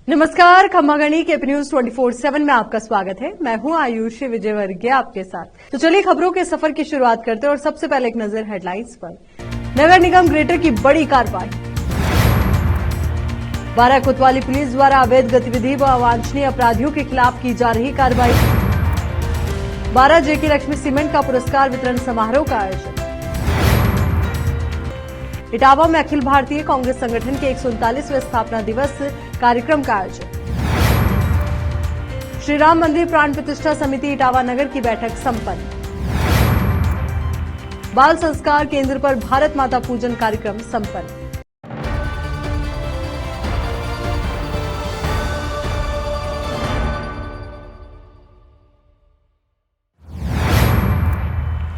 नमस्कार, खम्मागणी के न्यूज 24/7 में आपका स्वागत है। मैं हूं आयुषी विजयवर्गीय आपके साथ। तो चलिए खबरों के सफर की शुरुआत करते हैं और सबसे पहले एक नजर हेडलाइंस पर। नगर निगम ग्रेटर की बड़ी कार्रवाई। बारा कोतवाली पुलिस द्वारा अवैध गतिविधि व अवांछनीय अपराधियों के खिलाफ की जा रही कार्रवाई। बारा जेके लक्ष्मी सीमेंट का पुरस्कार वितरण समारोह का आयोजन। इटावा में अखिल भारतीय कांग्रेस संगठन के 139वें स्थापना दिवस कार्यक्रम का आयोजन। श्री राम मंदिर प्राण प्रतिष्ठा समिति इटावा नगर की बैठक संपन्न। बाल संस्कार केंद्र पर भारत माता पूजन कार्यक्रम संपन्न।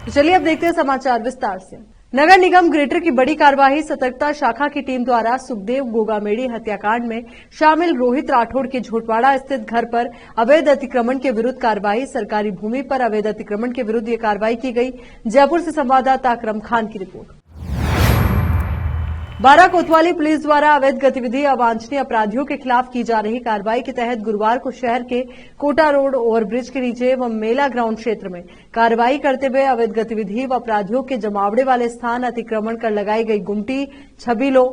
चलिए अब देखते हैं समाचार विस्तार से। नगर निगम ग्रेटर की बड़ी कार्रवाई। सतर्कता शाखा की टीम द्वारा सुखदेव गोगामेड़ी हत्याकांड में शामिल रोहित राठौड़ के झोटवाड़ा स्थित घर पर अवैध अतिक्रमण के विरुद्ध कार्रवाई। सरकारी भूमि पर अवैध अतिक्रमण के विरुद्ध ये कार्रवाई की गई। जयपुर से संवाददाता अकरम खान की रिपोर्ट। बारा कोतवाली पुलिस द्वारा अवैध गतिविधि अवांछनीय अपराधियों के खिलाफ की जा रही कार्रवाई के तहत गुरुवार को शहर के कोटा रोड ओवरब्रिज के नीचे व मेला ग्राउंड क्षेत्र में कार्रवाई करते हुए अवैध गतिविधि व अपराधियों के जमावड़े वाले स्थान अतिक्रमण कर लगाई गई गुमटी, छबीलों,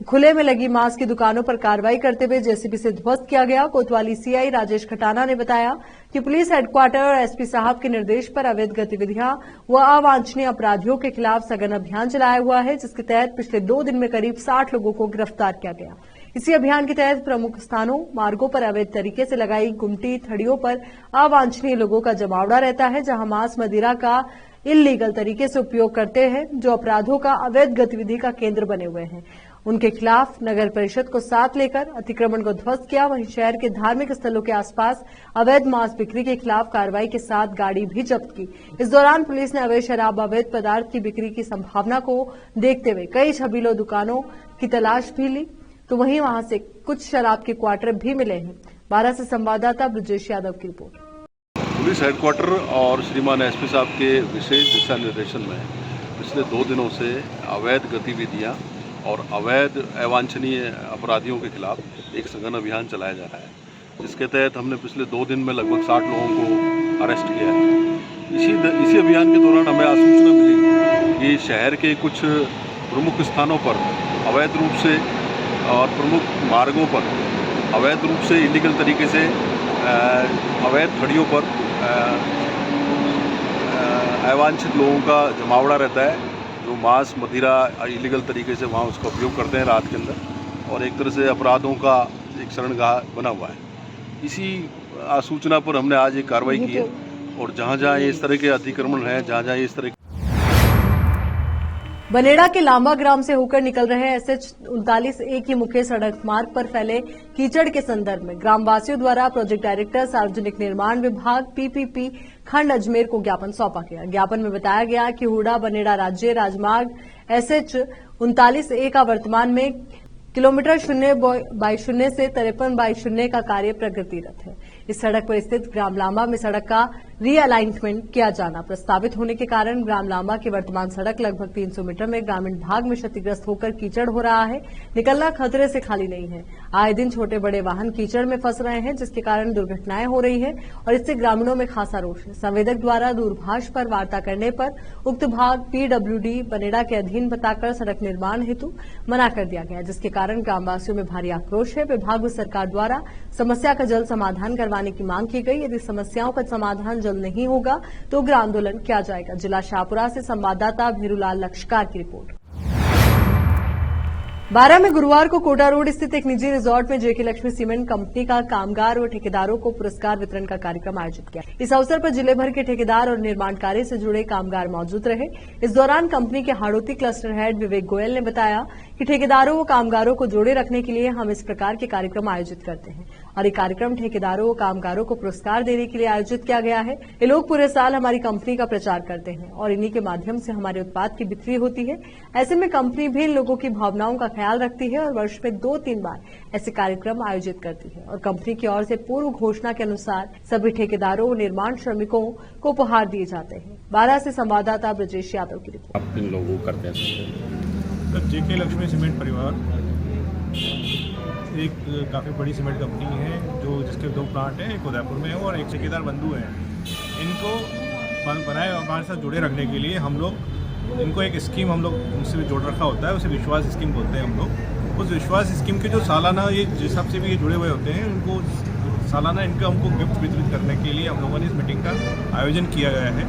खुले में लगी मांस की दुकानों पर कार्रवाई करते हुए जेसीबी से ध्वस्त किया गया। कोतवाली सीआई राजेश खटाना ने बताया कि पुलिस हेडक्वार्टर और एसपी साहब के निर्देश पर अवैध गतिविधियां व अवांछनीय अपराधियों के खिलाफ सघन अभियान चलाया हुआ है, जिसके तहत पिछले 2 दिन में करीब 60 लोगों को गिरफ्तार किया गया। इसी अभियान के तहत प्रमुख स्थानों, मार्गों पर अवैध तरीके से लगाई गुमटी, थड़ियों पर अवांछनीय लोगों का जमावड़ा रहता है, जहां मांस मदिरा का इल्लीगल तरीके से उपयोग करते हैं, जो अपराधों का अवैध गतिविधि का केंद्र बने हुए हैं। उनके खिलाफ नगर परिषद को साथ लेकर अतिक्रमण को ध्वस्त किया। वहीं शहर के धार्मिक स्थलों के आसपास अवैध मांस बिक्री के खिलाफ कार्रवाई के साथ गाड़ी भी जब्त की। इस दौरान पुलिस ने अवैध शराब, अवैध पदार्थ की बिक्री की संभावना को देखते हुए कई छबीलों दुकानों की तलाश भी ली, तो वहीं वहां से कुछ शराब के क्वार्टर भी मिले हैं। बारा से संवाददाता ब्रजेश यादव की रिपोर्ट। पुलिस हेडक्वार्टर और श्रीमान एसपी साहब के विशेष दिशा निर्देशन में पिछले 2 दिनों से अवैध गतिविधियां और अवैध अवांछनीय अपराधियों के खिलाफ एक सघन अभियान चलाया जा रहा है, जिसके तहत हमने पिछले 2 दिन में लगभग 60 लोगों को अरेस्ट किया है। इसी अभियान के दौरान हमें सूचना मिली कि शहर के कुछ प्रमुख स्थानों पर अवैध रूप से और प्रमुख मार्गों पर अवैध रूप से इलीगल तरीके से अवैध थड़ियों पर अवांछित लोगों का जमावड़ा रहता है, जो मांस मदिरा इलीगल तरीके से वहाँ उसका उपयोग करते हैं रात के अंदर, और एक तरह से अपराधों का एक शरणगाह बना हुआ है। इसी सूचना पर हमने आज एक कार्रवाई की है, और जहाँ जहाँ इस तरह के अतिक्रमण हैं, जहाँ जहाँ इस तरह बनेड़ा के लांबा ग्राम से होकर निकल रहे एसएच 39A की मुख्य सड़क मार्ग पर फैले कीचड़ के संदर्भ में ग्रामवासियों द्वारा प्रोजेक्ट डायरेक्टर सार्वजनिक निर्माण विभाग PPP खंड अजमेर को ज्ञापन सौंपा गया। ज्ञापन में बताया गया कि हुडा बनेड़ा राज्य राजमार्ग एसएच 39A का वर्तमान में किलोमीटर 0/0 से 53/0 का कार्य प्रगतिरत है। इस सड़क पर स्थित ग्राम लांबा में सड़क का रीअलाइनमेंट किया जाना प्रस्तावित होने के कारण ग्राम लांबा की वर्तमान सड़क लगभग 300 मीटर में ग्रामीण भाग में क्षतिग्रस्त होकर कीचड़ हो रहा है। निकलना खतरे से खाली नहीं है। आए दिन छोटे बड़े वाहन कीचड़ में फंस रहे हैं, जिसके कारण दुर्घटनाएं हो रही है और इससे ग्रामीणों में खासा रोष है। संवेदक द्वारा दूरभाष पर वार्ता करने पर उक्त भाग PWD बनेड़ा के अधीन बताकर सड़क निर्माण हेतु मना कर दिया गया, जिसके कारण ग्रामवासियों में भारी आक्रोश है। विभाग व सरकार द्वारा समस्या का जल्द समाधान करवाने की मांग की गई। यदि समस्याओं का समाधान जल्द नहीं होगा तो उग्र आंदोलन किया जाएगा। जिला शाहपुरा से संवाददाता भीरूलाल लक्ष्कार की रिपोर्ट। बारा में गुरुवार को कोटा रोड स्थित एक निजी रिजॉर्ट में जेके लक्ष्मी सीमेंट कंपनी का कामगार और ठेकेदारों को पुरस्कार वितरण का कार्यक्रम आयोजित किया। इस अवसर पर जिले भर के ठेकेदार और निर्माण कार्य से जुड़े कामगार मौजूद रहे। इस दौरान कंपनी के हाड़ौती क्लस्टर हेड विवेक गोयल ने बताया कि ठेकेदारों व कामगारों को जोड़े रखने के लिए हम इस प्रकार के कार्यक्रम आयोजित करते हैं और ये कार्यक्रम ठेकेदारों व कामगारों को पुरस्कार देने के लिए आयोजित किया गया है। ये लोग पूरे साल हमारी कंपनी का प्रचार करते हैं और इन्हीं के माध्यम से हमारे उत्पाद की बिक्री होती है। ऐसे में कंपनी भी इन लोगों की भावनाओं का ख्याल रखती है और वर्ष में 2-3 बार ऐसे कार्यक्रम आयोजित करती है और कंपनी की ओर से पूर्व घोषणा के अनुसार सभी ठेकेदारों और निर्माण श्रमिकों को उपहार दिए जाते हैं। बारा से संवाददाता ब्रजेश यादव की रिपोर्ट। आप इन लोगों करते हैं जेके लक्ष्मी सीमेंट परिवार एक काफ़ी बड़ी सीमेंट कंपनी है जिसके 2 प्लांट हैं, एक उदयपुर में है और एक ठेकेदार बंधु है। इनको बनाए हमारे साथ जुड़े रखने के लिए हम लोग इनको एक स्कीम हम लोग उनसे जोड़ रखा होता है, उसे विश्वास स्कीम बोलते हैं हम लोग। उस विश्वास स्कीम के जो सालाना ये जिस हिसाब से भी ये जुड़े हुए होते हैं, उनको सालाना इनका हमको गिफ्ट वितरित करने के लिए हम लोगों ने इस मीटिंग का आयोजन किया गया है।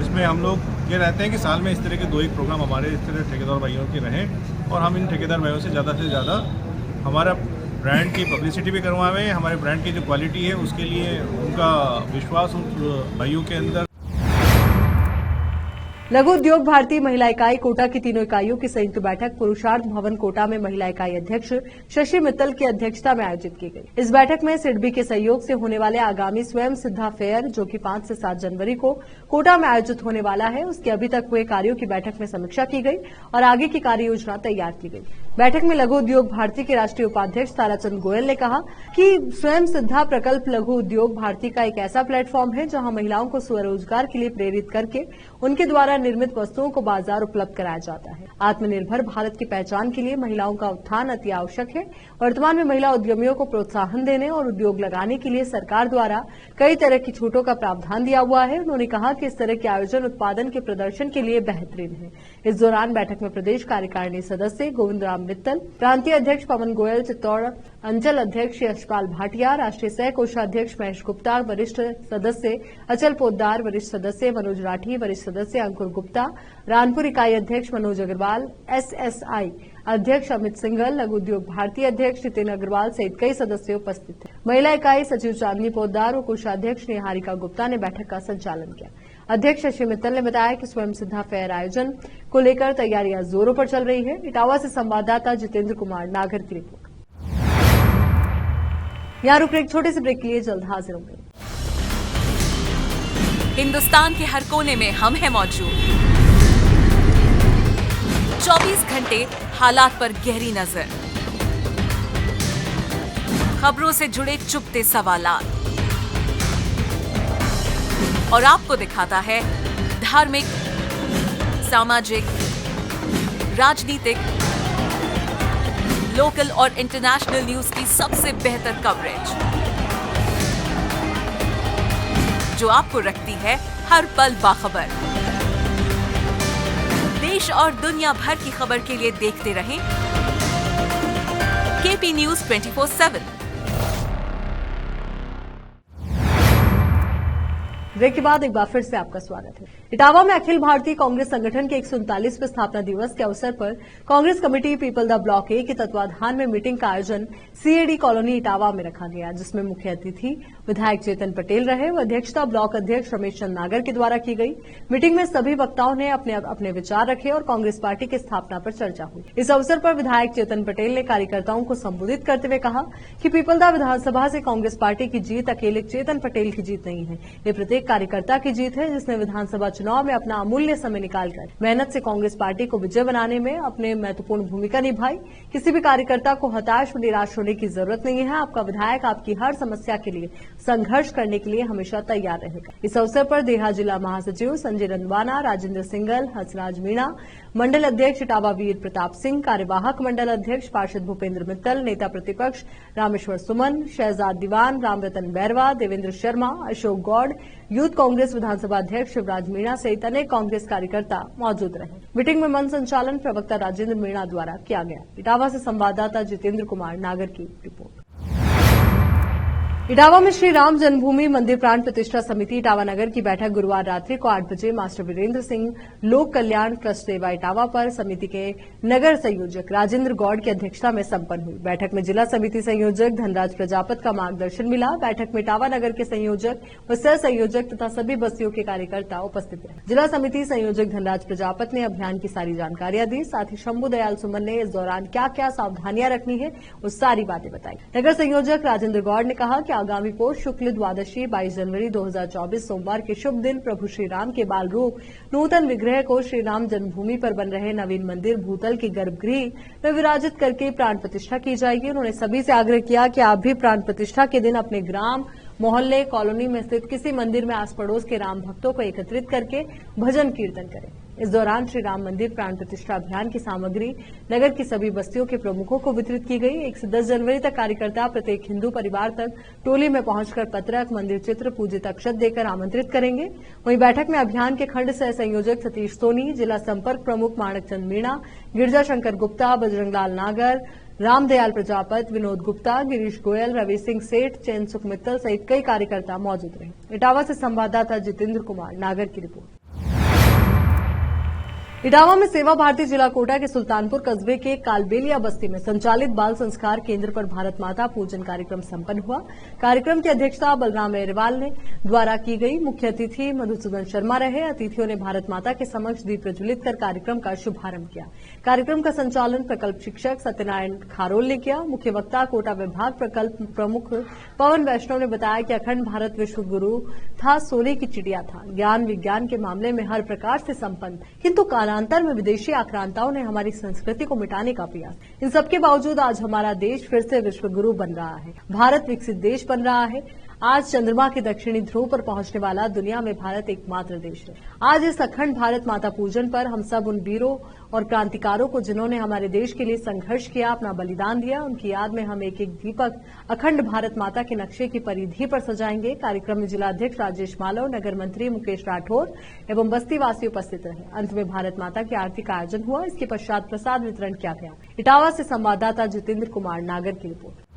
इसमें हम लोग ये रहते हैं कि साल में इस तरह के 2-1 प्रोग्राम हमारे इस तरह ठेकेदार भाइयों के रहें और हम इन ठेकेदार भाइयों से ज़्यादा हमारा ब्रांड की पब्लिसिटी भी करवाएं, हमारे ब्रांड की जो क्वालिटी है उसके लिए उनका विश्वास उन भाइयों के अंदर। लघु उद्योग भारती महिला इकाई कोटा की तीनों इकाइयों की संयुक्त बैठक पुरुषार्थ भवन कोटा में महिला इकाई अध्यक्ष शशि मित्तल की अध्यक्षता में आयोजित की गई। इस बैठक में सिडबी के सहयोग से होने वाले आगामी स्वयं सिद्धा फेयर जो कि 5 से 7 जनवरी को कोटा में आयोजित होने वाला है, उसके अभी तक हुए कार्यों की बैठक में समीक्षा की गई और आगे की कार्य योजना तैयार की गई। बैठक में लघु उद्योग भारती के राष्ट्रीय उपाध्यक्ष ताराचंद गोयल ने कहा कि स्वयं सिद्धा प्रकल्प लघु उद्योग भारती का एक ऐसा प्लेटफॉर्म है जहां महिलाओं को स्वरोजगार के लिए प्रेरित करके उनके द्वारा निर्मित वस्तुओं को बाजार उपलब्ध कराया जाता है। आत्मनिर्भर भारत की पहचान के लिए महिलाओं का उत्थान अति आवश्यक है। वर्तमान में महिला उद्यमियों को प्रोत्साहन देने और उद्योग लगाने के लिए सरकार द्वारा कई तरह की छूटों का प्रावधान दिया हुआ है। उन्होंने कहा कि इस तरह के आयोजन उत्पादन के प्रदर्शन के लिए बेहतरीन है। इस दौरान बैठक में प्रदेश कार्यकारिणी सदस्य गोविंद राम मित्तल, प्रांतीय अध्यक्ष पवन गोयल चित्तौड़, अंचल अध्यक्ष यशपाल भाटिया, राष्ट्रीय सह कोषाध्यक्ष महेश गुप्ता, वरिष्ठ सदस्य अचल पोद्दार, वरिष्ठ सदस्य मनोज राठी, वरिष्ठ सदस्य अंकुर गुप्ता, रानपुर इकाई अध्यक्ष मनोज अग्रवाल, एसएसआई अध्यक्ष अमित सिंघल, लघु उद्योग भारती अध्यक्ष जितेंद्र अग्रवाल सहित कई सदस्य उपस्थित थे। महिला इकाई सचिव चांदनी पोद्दार और कोषाध्यक्ष निहारिका गुप्ता ने बैठक का संचालन किया। अध्यक्ष शशि मित्तल ने बताया कि स्वयं सिद्धा फेयर आयोजन को लेकर तैयारियां जोरों पर चल रही है। इटावा से संवाददाता जितेंद्र कुमार नागर की रिपोर्ट। यहाँ रुक एक छोटे से ब्रेक के लिए, जल्द हाजिर होंगे। हिंदुस्तान के हर कोने में हम हैं मौजूद। 24 घंटे हालात पर गहरी नजर, खबरों से जुड़े चुपते सवालात और आपको दिखाता है धार्मिक, सामाजिक, राजनीतिक, लोकल और इंटरनेशनल न्यूज की सबसे बेहतर कवरेज जो आपको रखती है हर पल बाखबर। देश और दुनिया भर की खबर के लिए देखते रहें केपी न्यूज 24/7। ब्रेक के बाद एक बार फिर से आपका स्वागत है। इटावा में अखिल भारतीय कांग्रेस संगठन के 139वें स्थापना दिवस के अवसर पर कांग्रेस कमेटी पीपलदा ब्लॉक ए के तत्वाधान में मीटिंग का आयोजन सीएडी कॉलोनी इटावा में रखा गया, जिसमें मुख्य अतिथि विधायक चेतन पटेल रहे। अध्यक्षता ब्लॉक अध्यक्ष रमेश चंद नागर के द्वारा की गई। मीटिंग में सभी वक्ताओं ने अपने अपने विचार रखे और कांग्रेस पार्टी की स्थापना पर चर्चा हुई। इस अवसर पर विधायक चेतन पटेल ने कार्यकर्ताओं को संबोधित करते हुए कहा कि पीपलदा विधानसभा से कांग्रेस पार्टी की जीत अकेले चेतन पटेल की जीत नहीं है, ये प्रत्येक कार्यकर्ता की जीत है, जिसने विधानसभा चुनाव में अपना अमूल्य समय निकालकर मेहनत से कांग्रेस पार्टी को विजय बनाने में अपने महत्वपूर्ण भूमिका निभाई। किसी भी कार्यकर्ता को हताश और निराश होने की जरूरत नहीं है। आपका विधायक आपकी हर समस्या के लिए संघर्ष करने के लिए हमेशा तैयार रहेगा। इस अवसर पर देहा जिला महासचिव संजय रंधवाना, राजेंद्र सिंगल, हंसराज मीणा, मंडल अध्यक्ष इटावा वीर प्रताप सिंह, कार्यवाहक मंडल अध्यक्ष पार्षद भूपेंद्र मित्तल, नेता प्रतिपक्ष रामेश्वर सुमन, शहजाद दीवान, रामरतन बैरवा, देवेंद्र शर्मा, अशोक गौड़, यूथ कांग्रेस विधानसभा अध्यक्ष शिवराज मीणा सहित अनेक कांग्रेस कार्यकर्ता मौजूद रहे। मीटिंग में मंच संचालन प्रवक्ता राजेंद्र मीणा द्वारा किया गया। इटावा से संवाददाता जितेंद्र कुमार नागर की रिपोर्ट। इटावा में श्री राम जन्मभूमि मंदिर प्राण प्रतिष्ठा समिति इटावा नगर की बैठक गुरुवार रात्रि को 8 बजे मास्टर वीरेंद्र सिंह लोक कल्याण ट्रस्ट सेवा इटावा पर समिति के नगर संयोजक राजेंद्र गौड़ की अध्यक्षता में संपन्न हुई। बैठक में जिला समिति संयोजक धनराज प्रजापत का मार्गदर्शन मिला। बैठक में इटावा नगर के संयोजक व सह संयोजक तथा सभी बस्तियों के कार्यकर्ता उपस्थित रहे। जिला समिति संयोजक धनराज प्रजापत ने अभियान की सारी जानकारियां दी। साथ ही शंभू दयाल सुमन ने इस दौरान क्या क्या सावधानियां रखनी है वो सारी बातें बताई। नगर संयोजक राजेंद्र गौड़ ने कहा कि आगामी पोष शुक्ल द्वादशी 22 जनवरी 2024 सोमवार के शुभ दिन प्रभु श्री राम के बाल रूप नूतन विग्रह को श्री राम जन्मभूमि पर बन रहे नवीन मंदिर भूतल के गर्भगृह में विराजित करके प्राण प्रतिष्ठा की जाएगी। उन्होंने सभी से आग्रह किया कि आप भी प्राण प्रतिष्ठा के दिन अपने ग्राम, मोहल्ले, कॉलोनी में स्थित किसी मंदिर में आस पड़ोस के राम भक्तों को एकत्रित करके भजन कीर्तन करें। इस दौरान श्री राम मंदिर प्राण प्रतिष्ठा अभियान की सामग्री नगर की सभी बस्तियों के प्रमुखों को वितरित की गई। 1 से 10 जनवरी तक कार्यकर्ता प्रत्येक हिंदू परिवार तक टोली में पहुंचकर पत्रक, मंदिर चित्र, पूजित अक्षत देकर आमंत्रित करेंगे। वहीं बैठक में अभियान के खंड सह संयोजक सतीश सोनी, जिला संपर्क प्रमुख माणकचंद मीणा, गिरजा शंकर गुप्ता, बजरंगलाल नागर, रामदयाल प्रजापत, विनोद गुप्ता, गिरीश गोयल, रवि सिंह सेठ, चैन सुख मित्तल सहित कई कार्यकर्ता मौजूद रहे। इटावा से संवाददाता जितेंद्र कुमार नागर की रिपोर्ट। इटावा में सेवा भारती जिला कोटा के सुल्तानपुर कस्बे के कालबेलिया बस्ती में संचालित बाल संस्कार केंद्र पर भारत माता पूजन कार्यक्रम संपन्न हुआ। कार्यक्रम की अध्यक्षता बलराम अग्रवाल ने द्वारा की गई। मुख्य अतिथि मधुसूदन शर्मा रहे। अतिथियों ने भारत माता के समक्ष दीप प्रज्वलित कर कार्यक्रम का शुभारंभ किया। कार्यक्रम का संचालन प्रकल्प शिक्षक सत्यनारायण खारोल ने किया। मुख्य वक्ता कोटा विभाग प्रकल्प प्रमुख पवन वैष्णव ने बताया कि अखंड भारत विश्व गुरु था, सोने की चिड़िया था, ज्ञान विज्ञान के मामले में हर प्रकार से संपन्न, किंतु कालांतर में विदेशी आक्रांताओं ने हमारी संस्कृति को मिटाने का प्रयास। इन सबके बावजूद आज हमारा देश फिर से विश्व गुरु बन रहा है। भारत विकसित देश बन रहा है। आज चंद्रमा के दक्षिणी ध्रुव पर पहुंचने वाला दुनिया में भारत एकमात्र देश है। आज इस अखंड भारत माता पूजन पर हम सब उन वीरों और क्रांतिकारों को जिन्होंने हमारे देश के लिए संघर्ष किया, अपना बलिदान दिया, उनकी याद में हम एक एक दीपक अखंड भारत माता के नक्शे की परिधि पर सजाएंगे। कार्यक्रम में जिलाध्यक्ष राजेश मालव, नगर मंत्री मुकेश राठौर एवं बस्तीवासी उपस्थित रहे। अंत में भारत माता की आरती का आयोजन हुआ। इसके पश्चात प्रसाद वितरण किया गया। इटावा से संवाददाता जितेंद्र कुमार नागर की रिपोर्ट।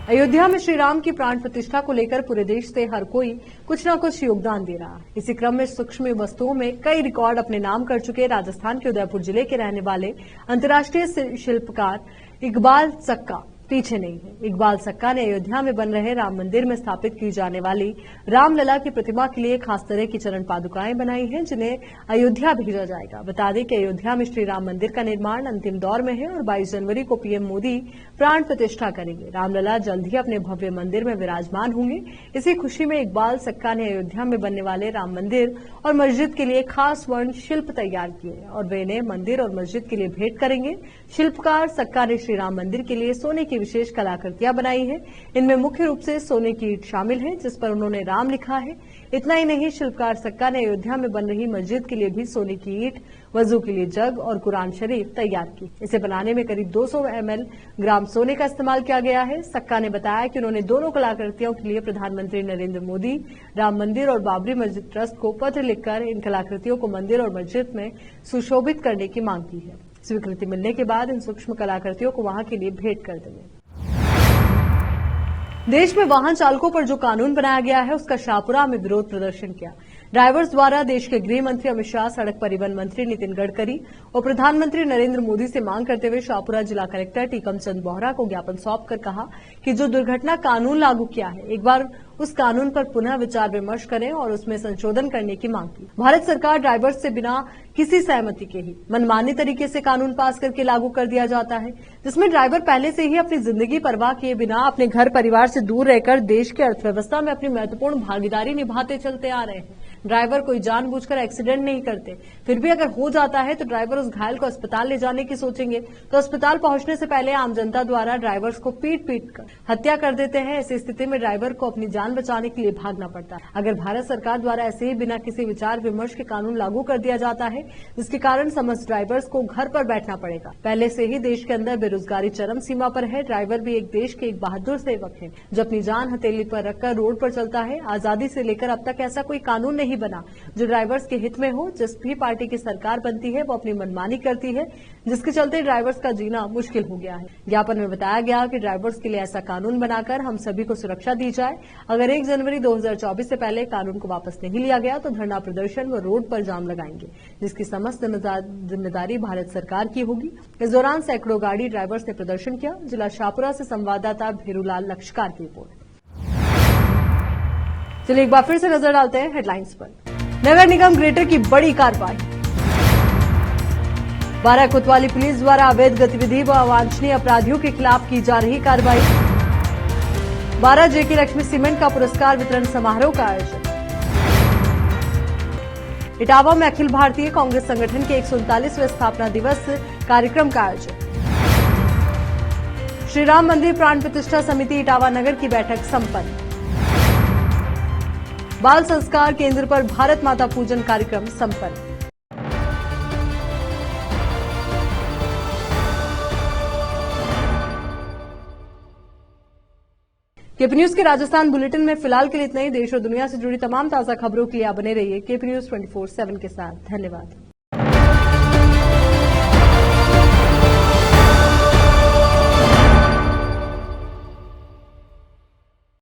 अयोध्या में श्री राम की प्राण प्रतिष्ठा को लेकर पूरे देश से हर कोई कुछ न कुछ योगदान दे रहा है। इसी क्रम में सूक्ष्म वस्तुओं में कई रिकॉर्ड अपने नाम कर चुके राजस्थान के उदयपुर जिले के रहने वाले अंतर्राष्ट्रीय शिल्पकार इकबाल सक्का पीछे नहीं है। इकबाल सक्का ने अयोध्या में बन रहे राम मंदिर में स्थापित की जाने वाली रामलला की प्रतिमा के लिए खास तरह की चरण पादुकाएं बनाई हैं, जिन्हें अयोध्या भेजा जाएगा। बता दें कि अयोध्या में श्री राम मंदिर का निर्माण अंतिम दौर में है और 22 जनवरी को पीएम मोदी प्राण प्रतिष्ठा करेंगे। रामलला जल्द ही अपने भव्य मंदिर में विराजमान होंगे। इसी खुशी में इकबाल सक्का ने अयोध्या में बनने वाले राम मंदिर और मस्जिद के लिए खास वर्ण शिल्प तैयार किए और वे इन्हें मंदिर और मस्जिद के लिए भेंट करेंगे। शिल्पकार सक्का ने श्री राम मंदिर के लिए सोने की विशेष कलाकृतियां बनाई है। इनमें मुख्य रूप से सोने की ईंट शामिल है, जिस पर उन्होंने राम लिखा है। इतना ही नहीं, शिल्पकार सक्का ने अयोध्या में बन रही मस्जिद के लिए भी सोने की ईंट, वजू के लिए जग और कुरान शरीफ तैयार की। इसे बनाने में करीब 200 ml ग्राम सोने का इस्तेमाल किया गया है। सक्का ने बताया कि उन्होंने दोनों कलाकृतियों के लिए प्रधानमंत्री नरेंद्र मोदी, राम मंदिर और बाबरी मस्जिद ट्रस्ट को पत्र लिखकर इन कलाकृतियों को मंदिर और मस्जिद में सुशोभित करने की मांग की है। स्वीकृति मिलने के बाद इन सूक्ष्म कलाकृतियों को वहां के लिए भेंट कर देंगे। देश में वाहन चालकों पर जो कानून बनाया गया है, उसका शाहपुरा में विरोध प्रदर्शन किया। ड्राइवर्स द्वारा देश के गृह मंत्री अमित शाह, सड़क परिवहन मंत्री नितिन गडकरी और प्रधानमंत्री नरेंद्र मोदी से मांग करते हुए शाहपुरा जिला कलेक्टर टीकम चंद बोहरा को ज्ञापन सौंपकर कहा कि जो दुर्घटना कानून लागू किया है, एक बार उस कानून पर पुनः विचार विमर्श करें और उसमें संशोधन करने की मांग की। भारत सरकार ड्राइवर्स से बिना किसी सहमति के ही मनमानी तरीके से कानून पास करके लागू कर दिया जाता है, जिसमें ड्राइवर पहले से ही अपनी जिंदगी परवाह किए बिना अपने घर परिवार से दूर रहकर देश की अर्थव्यवस्था में अपनी महत्वपूर्ण भागीदारी निभाते चलते आ रहे हैं। ड्राइवर कोई जानबूझकर एक्सीडेंट नहीं करते, फिर भी अगर हो जाता है तो ड्राइवर उस घायल को अस्पताल ले जाने की सोचेंगे तो अस्पताल पहुंचने से पहले आम जनता द्वारा ड्राइवर्स को पीट कर हत्या कर देते हैं। ऐसी स्थिति में ड्राइवर को अपनी जान बचाने के लिए भागना पड़ता है। अगर भारत सरकार द्वारा ऐसे ही बिना किसी विचार विमर्श के कानून लागू कर दिया जाता है, जिसके कारण समस्त ड्राइवर्स को घर पर बैठना पड़ेगा। पहले से ही देश के अंदर बेरोजगारी चरम सीमा पर है। ड्राइवर भी एक देश के एक बहादुर सेवक है जो अपनी जान हथेली पर रखकर रोड पर चलता है। आजादी से लेकर अब तक ऐसा कोई कानून नहीं बना जो ड्राइवर्स के हित में हो। जिस भी पार्टी की सरकार बनती है वो अपनी मनमानी करती है, जिसके चलते ड्राइवर्स का जीना मुश्किल हो गया है। ज्ञापन में बताया गया कि ड्राइवर्स के लिए ऐसा कानून बनाकर हम सभी को सुरक्षा दी जाए। अगर 1 जनवरी 2024 से पहले कानून को वापस नहीं लिया गया तो धरना प्रदर्शन व रोड पर जाम लगाएंगे, जिसकी समस्त जिम्मेदारी भारत सरकार की होगी। इस दौरान सैकड़ों गाड़ी ड्राइवर्स ने प्रदर्शन किया। जिला शाहपुरा से संवाददाता भेरूलाल लक्षकार की रिपोर्ट। चलिए एक बार फिर से नजर डालते हैं हेडलाइंस पर। नगर निगम ग्रेटर की बड़ी कार्रवाई। 12 कोतवाली पुलिस द्वारा अवैध गतिविधि व अवांछनीय अपराधियों के खिलाफ की जा रही कार्रवाई। 12 जेके लक्ष्मी सीमेंट का पुरस्कार वितरण समारोह का आयोजन। इटावा में अखिल भारतीय कांग्रेस संगठन के 139वें स्थापना दिवस कार्यक्रम का आयोजन। श्री राम मंदिर प्राण प्रतिष्ठा समिति इटावा नगर की बैठक संपन्न। बाल संस्कार केंद्र पर भारत माता पूजन कार्यक्रम संपन्न। केपी न्यूज के राजस्थान बुलेटिन में फिलहाल के लिए इतना ही। देश और दुनिया से जुड़ी तमाम ताजा खबरों के लिए आप बने रहिए केपी न्यूज 24/7 के साथ। धन्यवाद।